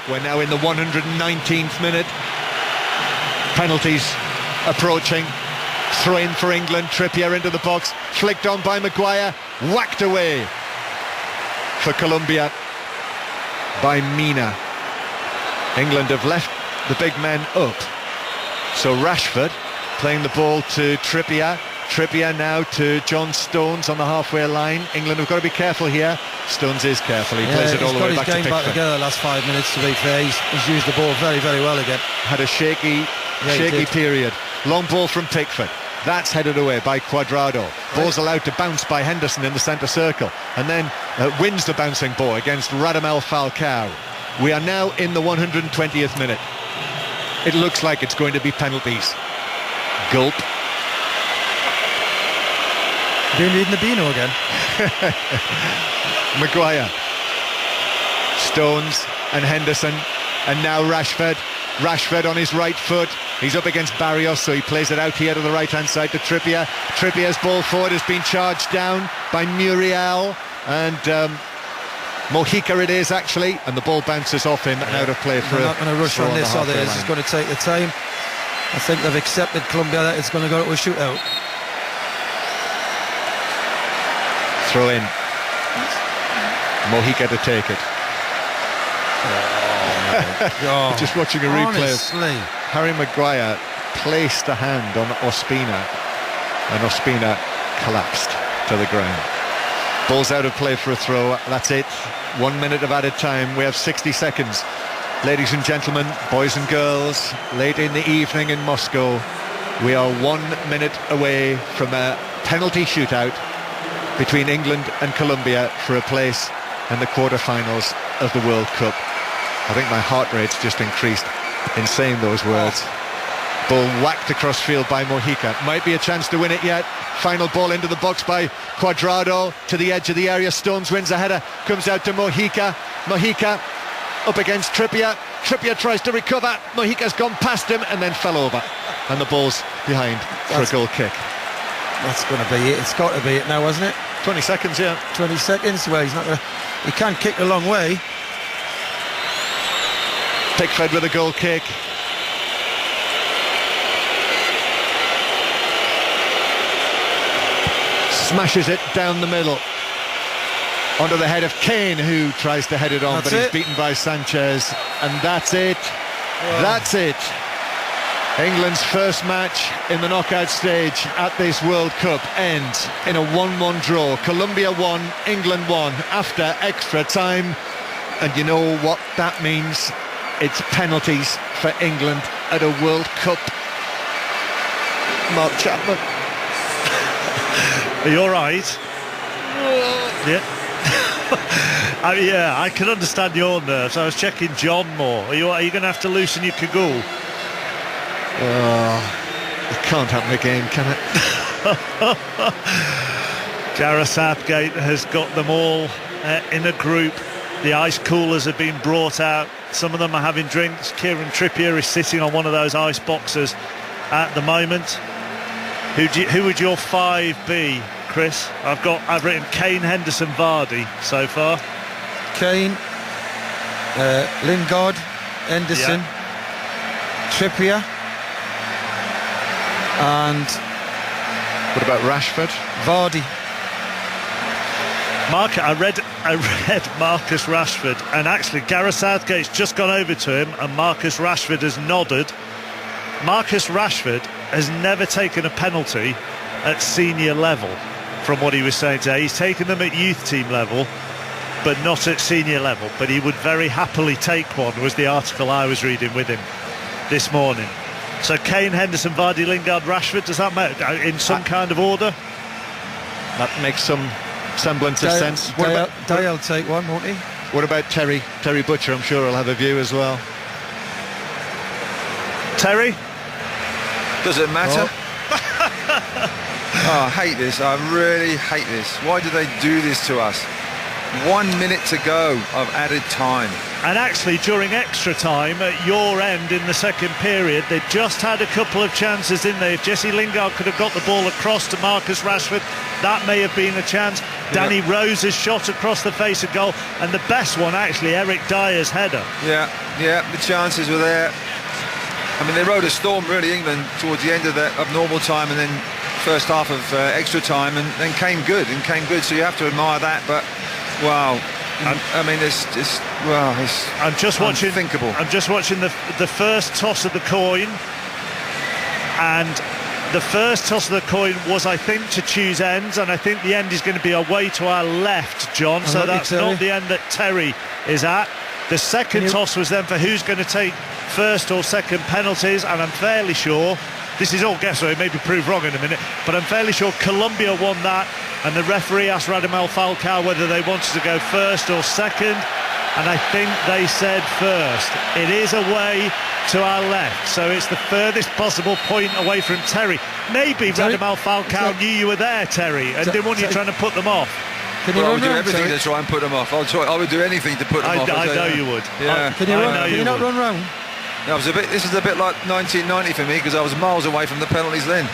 We're now in the 119th minute. Penalties approaching. Throw-in for England. Trippier into the box. Flicked on by Maguire. Whacked away for Colombia by Mina. England have left the big men up. So Rashford playing the ball to Trippier. Trippier now to John Stones on the halfway line. England have got to be careful here. Stones is careful. He plays it all the way back to Pickford. He's got his game back together the last 5 minutes, to be fair. He's used the ball very, very well again. Had a shaky period. Long ball from Pickford. That's headed away by Cuadrado. Ball's allowed to bounce by Henderson in the centre circle. And then wins the bouncing ball against Radamel Falcao. We are now in the 120th minute. It looks like it's going to be penalties. Gulp. Been reading the Beano again. Maguire, Stones and Henderson, and now Rashford. Rashford on his right foot. He's up against Barrios, so he plays it out here to the right-hand side to Trippier. Trippier's ball forward has been charged down by Muriel, and Mojica it is actually, and the ball bounces off him and out of play for. They're not going to rush on this, are they? It's going to take the time. I think they've accepted Colombia that it's going to go to a shootout. Throw in. Mojica to take it. Oh, just watching a replay. Honestly. Harry Maguire placed a hand on Ospina, and Ospina collapsed to the ground. Ball's out of play for a throw. That's it. 1 minute of added time. We have 60 seconds. Ladies and gentlemen, boys and girls, late in the evening in Moscow, we are 1 minute away from a penalty shootout between England and Colombia for a place in the quarter-finals of the World Cup. I think my heart rate's just increased in saying those words. Ball whacked across field by Mojica. Might be a chance to win it yet. Final ball into the box by Cuadrado to the edge of the area. Stones wins a header, comes out to Mojica. Mojica up against Trippier. Trippier tries to recover. Mojica's gone past him and then fell over. And the ball's behind for a goal kick. That's going to be it. It's got to be it now, hasn't it? 20 seconds, yeah. 20 seconds. Well, he's not going to. He can kick a long way. Pickford with a goal kick. Smashes it down the middle onto the head of Kane, who tries to head it on, but he's beaten by Sanchez, and that's it. Whoa. That's it. England's first match in the knockout stage at this World Cup ends in a 1-1 draw. Colombia won, England won after extra time, and you know what that means? It's penalties for England at a World Cup. Mark Chapman. Are you all right? Yeah. Yeah, I can understand your nerves. I was checking John more. Are you going to have to loosen your cagoule? It can't happen again, can it? Gareth Southgate has got them all in a group. The ice coolers have been brought out. Some of them are having drinks. Kieran Trippier is sitting on one of those ice boxes at the moment. Who would your five be, Chris? I've written Kane, Henderson, Vardy so far. Kane, Lingard, Henderson, Trippier, and what about Rashford? Vardy. I read Markus Rushford, and actually Gareth Southgate's just gone over to him, and Markus Rushford has nodded. Markus Rushford has never taken a penalty at senior level, from what he was saying today. He's taken them at youth team level, but not at senior level. But he would very happily take one, was the article I was reading with him this morning. So Kane, Henderson, Vardy, Lingard, Rashford, does that matter in some kind of order? That makes some semblance of sense. Dale'll take one, won't he? What about Terry Butcher? I'm sure he'll have a view as well. Terry? Does it matter? I hate this. I really hate this. Why do they do this to us? 1 minute to go of added time. And actually, during extra time at your end in the second period, they just had a couple of chances, didn't they? If Jesse Lingard could have got the ball across to Markus Rashford, that may have been a chance. Danny Rose's shot across the face of goal, and the best one actually, Eric Dyer's header. Yeah, the chances were there. I mean, they rode a storm really, England, towards the end of normal time, and then first half of extra time, and then came good, so you have to admire that. But wow, I mean, it's I'm just watching. Unthinkable. I'm just watching the first toss of the coin, and the first toss of the coin was, I think, to choose ends, and I think the end is going to be away to our left, John. So that's not the end that Terry is at. The second toss was then for who's going to take first or second penalties, and I'm fairly sure, this is all guesswork, maybe proved wrong in a minute, but I'm fairly sure Colombia won that, and the referee asked Radamel Falcao whether they wanted to go first or second, and I think they said first. It is away to our left, so it's the furthest possible point away from Terry. Maybe Radamel Falcao knew you were there, Terry, and didn't want you trying to put them off. I would do everything to try and put them off. I would do anything to put them off. I know you would. Yeah. Can you not run round? This is a bit like 1990 for me, because I was miles away from the penalties then.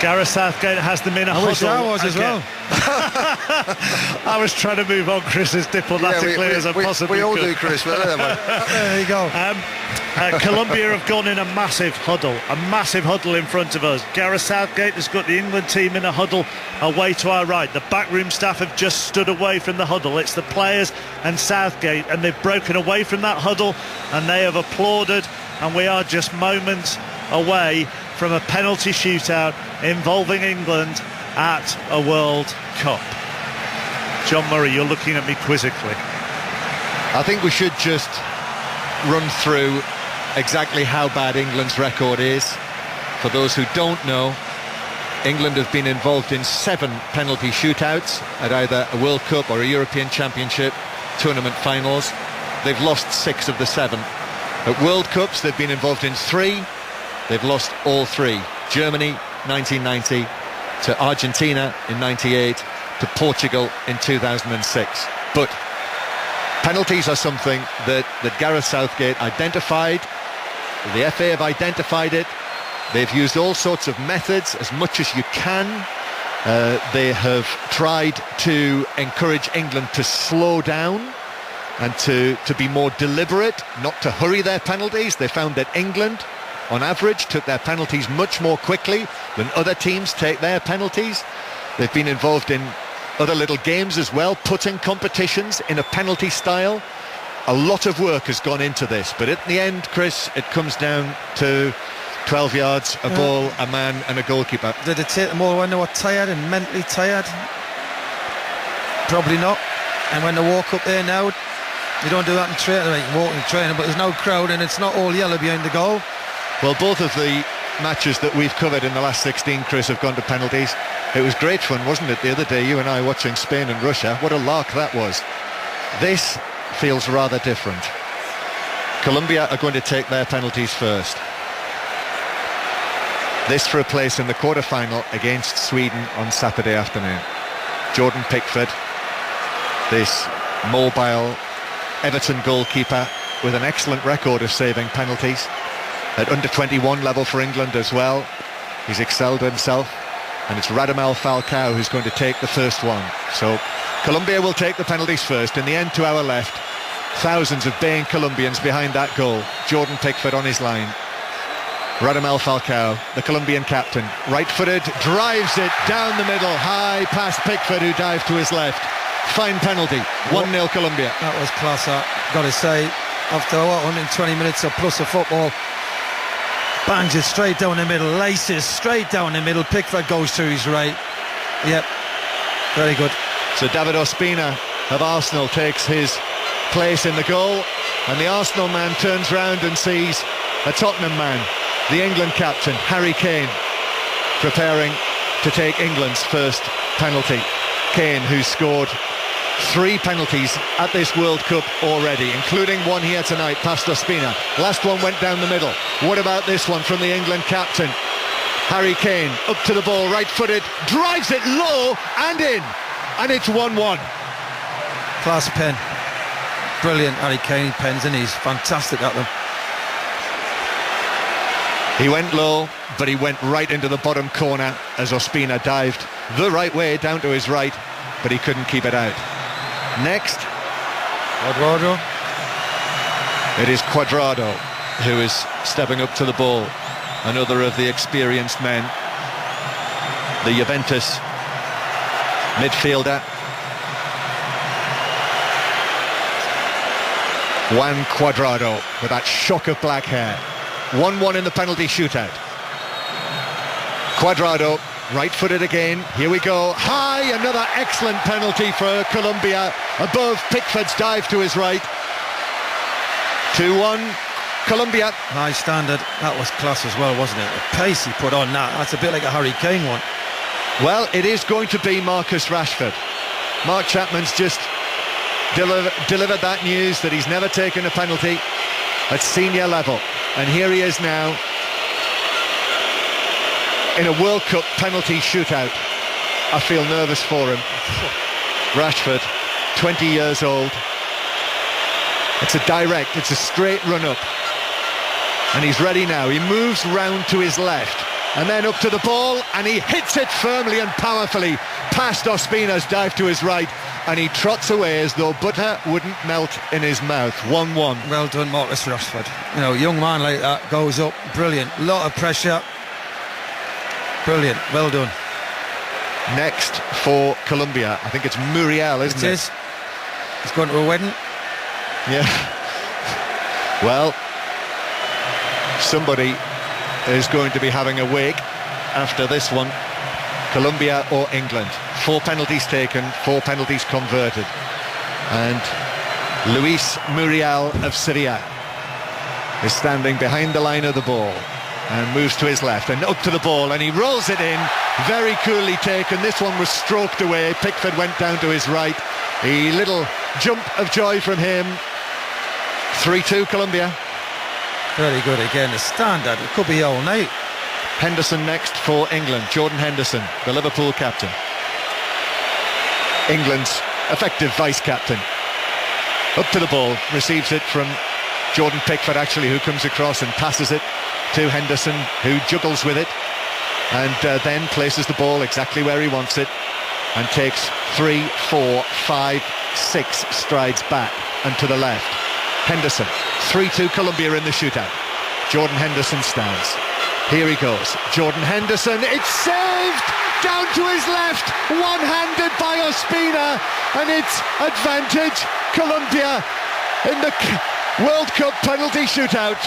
Gareth Southgate has them in a huddle. I wish I was as well. I was trying to move on, Chris, as diplomatically as I possibly could. We all do, Chris. There you go. Colombia have gone in a massive huddle in front of us. Gareth Southgate has got the England team in a huddle away to our right. The backroom staff have just stood away from the huddle. It's the players and Southgate, and they've broken away from that huddle, and they have applauded, and we are just moments away from a penalty shootout involving England at a World Cup. John Murray, you're looking at me quizzically. I think we should just run through exactly how bad England's record is. For those who don't know, England have been involved in 7 penalty shootouts at either a World Cup or a European Championship tournament finals. They've lost 6 of the 7. At World Cups, they've been involved in 3. They've lost all 3. Germany, 1990, to Argentina in 98, to Portugal in 2006. But penalties are something that Gareth Southgate identified. The FA have identified it. They've used all sorts of methods, as much as you can. They have tried to encourage England to slow down and to be more deliberate, not to hurry their penalties. They found that England, on average, took their penalties much more quickly than other teams take their penalties. They've been involved in other little games as well, putting competitions in a penalty style. A lot of work has gone into this, but at the end, Chris, it comes down to 12 yards, a ball, a man and a goalkeeper. Did it take them all when they were tired and mentally tired? Probably not. And when they walk up there now, you don't do that in training. You can walk in training, but there's no crowd and it's not all yellow behind the goal. Well, both of the matches that we've covered in the last 16, Chris, have gone to penalties. It was great fun, wasn't it, the other day, you and I watching Spain and Russia? What a lark that was. This feels rather different. Colombia are going to take their penalties first. This for a place in the quarter-final against Sweden on Saturday afternoon. Jordan Pickford, this mobile Everton goalkeeper with an excellent record of saving penalties. At under-21 level for England as well. He's excelled himself. And it's Radamel Falcao who's going to take the first one. So Colombia will take the penalties first. In the end, to our left, thousands of baying Colombians behind that goal. Jordan Pickford on his line. Radamel Falcao, the Colombian captain, right-footed, drives it down the middle, high past Pickford, who dived to his left. Fine penalty, 1-0 Colombia. That was class, got to say. After 120 minutes of plus of football, bangs it straight down the middle, laces straight down the middle. Pickford goes to his right. Yep, very good. So David Ospina of Arsenal takes his place in the goal, and the Arsenal man turns round and sees a Tottenham man, the England captain, Harry Kane, preparing to take England's first penalty. Kane, who's scored 3 penalties at this World Cup already, including one here tonight past Ospina. Last one went down the middle. What about this one from the England captain? Harry Kane up to the ball, right-footed, drives it low and in, and it's 1-1. Class pen. Brilliant Harry Kane pens, and he's fantastic at them. He went low, but he went right into the bottom corner as Ospina dived the right way down to his right but he couldn't keep it out. Next, Eduardo. it is Cuadrado who is stepping up to the ball. Another of the experienced men. The Juventus midfielder. Juan Cuadrado with that shock of black hair. 1-1 in the penalty shootout. Cuadrado, right-footed again. Here we go. High, another excellent penalty for Colombia. Above Pickford's dive to his right. 2-1, Colombia. High standard. That was class as well, wasn't it? The pace he put on that. That's a bit like a Harry Kane one. Well, it is going to be Markus Rushford. Mark Chapman's just delivered that news that he's never taken a penalty at senior level. And here he is now in a World Cup penalty shootout. I feel nervous for him. Rashford, 20 years old. It's a straight run up. And he's ready now. He moves round to his left and then up to the ball, and he hits it firmly and powerfully past Ospina's dive to his right, and he trots away as though butter wouldn't melt in his mouth. 1-1. Well done, Markus Rushford. You know, a young man like that goes up, brilliant. Lot of pressure. Brilliant, well done. Next for Colombia, I think it's Muriel, isn't it? It is. He's going to a wedding. Yeah. Well, somebody is going to be having a wake after this one. Colombia or England. 4 penalties taken, 4 penalties converted. And Luis Muriel of Syria is standing behind the line of the ball and moves to his left and up to the ball, and he rolls it in. Very coolly taken. This one was stroked away. Pickford went down to his right. A little jump of joy from him. 3-2 Colombia. Very good again. The standard. It could be all night. Henderson next for England. Jordan Henderson, the Liverpool captain. England's effective vice-captain. Up to the ball, receives it from Jordan Pickford, actually, who comes across and passes it to Henderson, who juggles with it and then places the ball exactly where he wants it and takes 3, 4, 5, 6 strides back and to the left. Henderson, 3-2 Colombia in the shootout. Jordan Henderson stands. Here he goes. Jordan Henderson, it's saved! Down to his left, one-handed by Ospina, and it's advantage Colombia in the World Cup penalty shootout.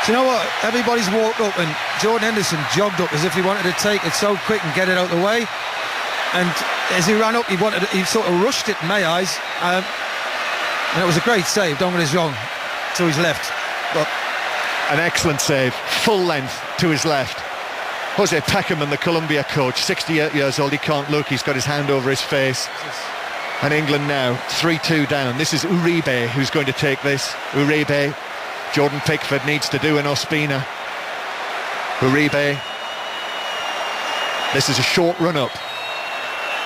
Do you know what? Everybody's walked up and Jordan Henderson jogged up as if he wanted to take it so quick and get it out of the way. And as he ran up, he sort of rushed it in my eyes. And it was a great save, don't get us wrong, to his left. But an excellent save, full length to his left. Jose Peckerman, the Colombia coach, 68 years old, he can't look, he's got his hand over his face. And England now 3-2 down. This is Uribe who's going to take this. Uribe, Jordan Pickford needs to do an Ospina. Uribe, this is a short run up.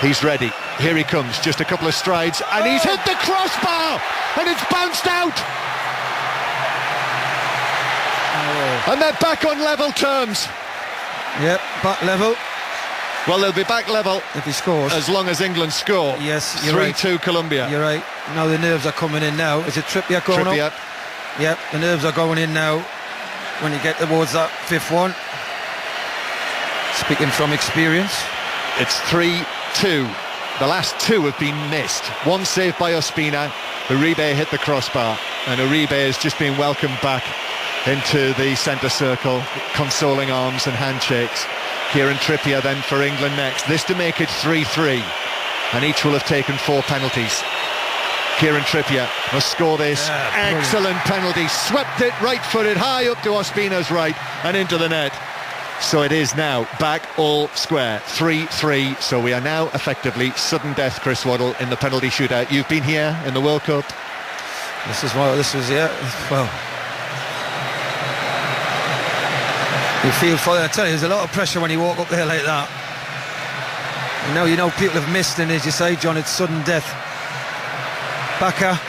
He's ready, here he comes, just a couple of strides, and he's hit the crossbar, and it's bounced out. And they're back on level terms. Yep, back level. Well, they'll be back level if he scores, as long as England score. Yes, you're 3-2 right. Colombia. You're right. Now the nerves are coming in now. Is it Trippier going up? Yep, the nerves are going in now when you get towards that 5th one. Speaking from experience. It's 3-2. The last 2 have been missed. One saved by Ospina. Uribe hit the crossbar, and Uribe has just been welcomed back into the centre circle, consoling arms and handshakes. Kieran Trippier then for England next. This to make it 3-3, and each will have taken 4 penalties. Kieran Trippier must score this. Excellent penalty, swept it right-footed high up to Ospina's right and into the net. So it is now back all square, 3-3. So we are now effectively sudden death, Chris Waddle, in the penalty shootout. You've been here in the World Cup. This was well. You feel for it. I tell you, there's a lot of pressure when you walk up there like that. You know people have missed, and as you say, John, it's sudden death. Bacca.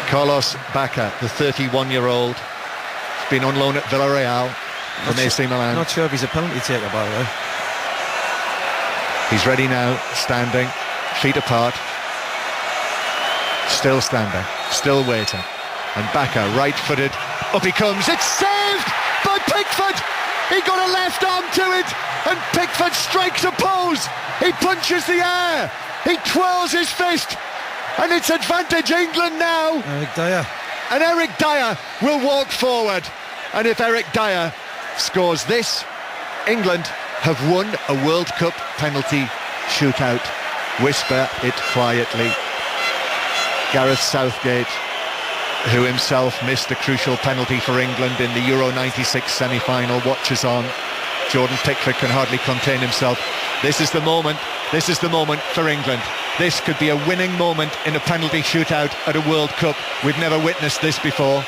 Carlos Bacca, the 31-year-old, has been on loan at Villarreal from AC Milan. Not sure if he's a penalty taker, by the way. He's ready now, standing, feet apart. Still standing, still waiting. And Baka, right-footed, up he comes. It's saved by Pickford. He got a left arm to it, and Pickford strikes a pose. He punches the air. He twirls his fist, and it's advantage England now. Eric Dyer. And Eric Dyer will walk forward. And if Eric Dyer scores this, England have won a World Cup penalty shootout. Whisper it quietly. Gareth Southgate, who himself missed a crucial penalty for England in the Euro 96 semi-final, watches on. Jordan Pickford can hardly contain himself. This is the moment for England. This could be a winning moment in a penalty shootout at a World Cup. We've never witnessed this before.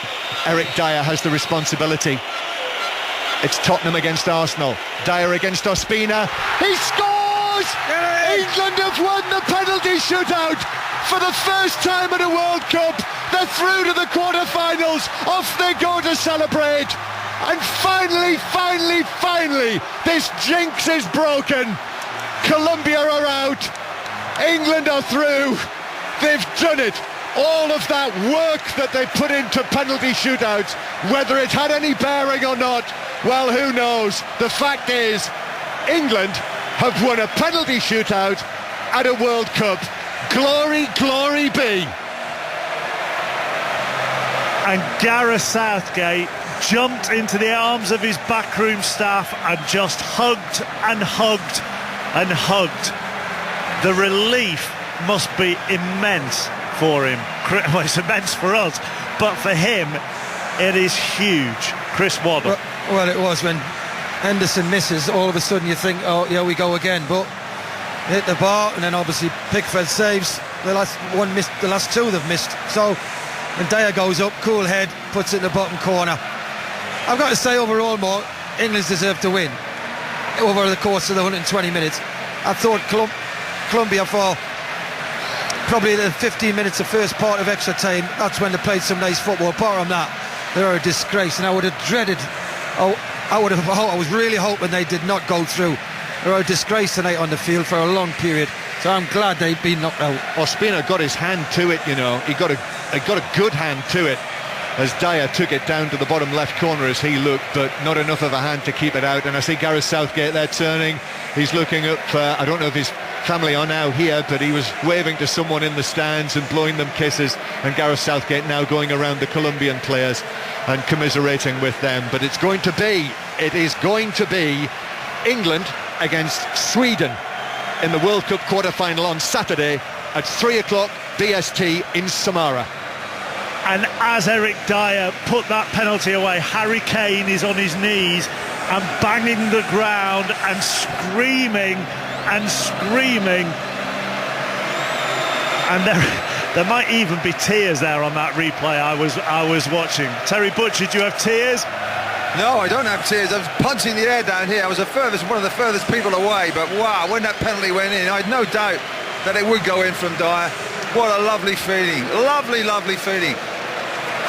Eric Dyer has the responsibility. It's Tottenham against Arsenal. Dyer against Ospina. He scores! England have won the penalty shootout for the first time at a World Cup. They're through to the quarter-finals. Off they go to celebrate. And finally, this jinx is broken. Colombia are out. England are through. They've done it. All of that work that they put into penalty shootouts, whether it had any bearing or not, well, who knows? The fact is, England have won a penalty shootout at a World Cup. Glory, glory be. And Gareth Southgate jumped into the arms of his backroom staff and just hugged and hugged and hugged. The relief must be immense for him. Well, it's immense for us, but for him it is huge. Chris Waddle. Well, it was when Henderson misses, all of a sudden you think, oh, yeah, we go again, but hit the bar, and then obviously Pickford saves. The last two they've missed. So when Dyer goes up, cool head, puts it in the bottom corner. I've got to say, overall, more England's deserved to win over the course of the 120 minutes. I thought Colombia, for probably the 15 minutes of first part of extra time, that's when they played some nice football. Apart from that, they were a disgrace, and I would have dreaded, I was really hoping they did not go through. They were a disgrace tonight on the field for a long period, so I'm glad they've been knocked out. Ospina got his hand to it, you know. He got a good hand to it as Dyer took it down to the bottom left corner as he looked, but not enough of a hand to keep it out. And I see Gareth Southgate there turning. He's looking up, I don't know if his family are now here, but he was waving to someone in the stands and blowing them kisses. And Gareth Southgate now going around the Colombian players and commiserating with them. But it is going to be England against Sweden in the World Cup quarter-final on Saturday at 3 o'clock BST in Samara. And as Eric Dyer put that penalty away, Harry Kane is on his knees and banging the ground and screaming. And there might even be tears there on that replay I was watching. Terry Butcher, do you have tears? No, I don't have tears. I was punching the air down here. I was one of the furthest people away. But wow, when that penalty went in, I had no doubt that it would go in from Dyer. What a lovely feeling. Lovely, lovely feeling.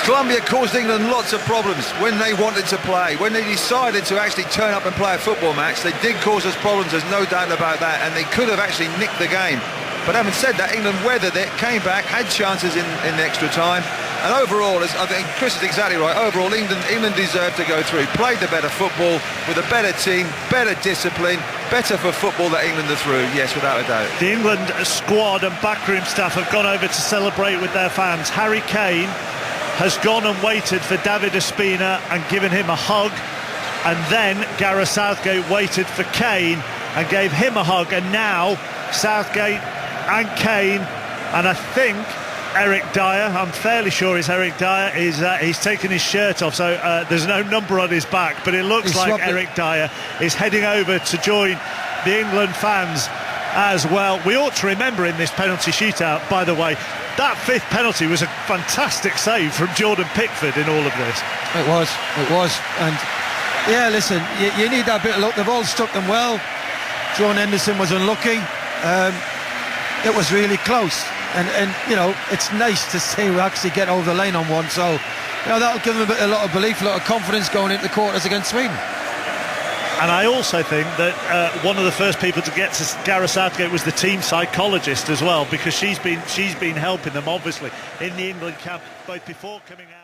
Colombia caused England lots of problems when they wanted to play. When they decided to actually turn up and play a football match, they did cause us problems, there's no doubt about that, and they could have actually nicked the game. But having said that, England weathered it, came back, had chances in extra time, and overall, I think Chris is exactly right, overall England deserved to go through, played the better football, with a better team, better discipline, better for football that England are through, yes, without a doubt. The England squad and backroom staff have gone over to celebrate with their fans. Harry Kane has gone and waited for David Ospina and given him a hug, and then Gareth Southgate waited for Kane and gave him a hug, and now Southgate and Kane, and I think Eric Dyer, I'm fairly sure it's Eric Dyer, he's taken his shirt off, so there's no number on his back, but it looks like Eric Dyer is heading over to join the England fans as well. We ought to remember in this penalty shootout, by the way, that fifth penalty was a fantastic save from Jordan Pickford in all of this. It was, and yeah, listen, you need that bit of luck. They've all struck them well. John Henderson was unlucky. It was really close, and you know, it's nice to see we actually get over the line on one, so you know, that'll give them a lot of belief, a lot of confidence going into the quarters against Sweden. And I also think that one of the first people to get to Gareth Southgate was the team psychologist as well, because she's been helping them obviously in the England camp both before coming out.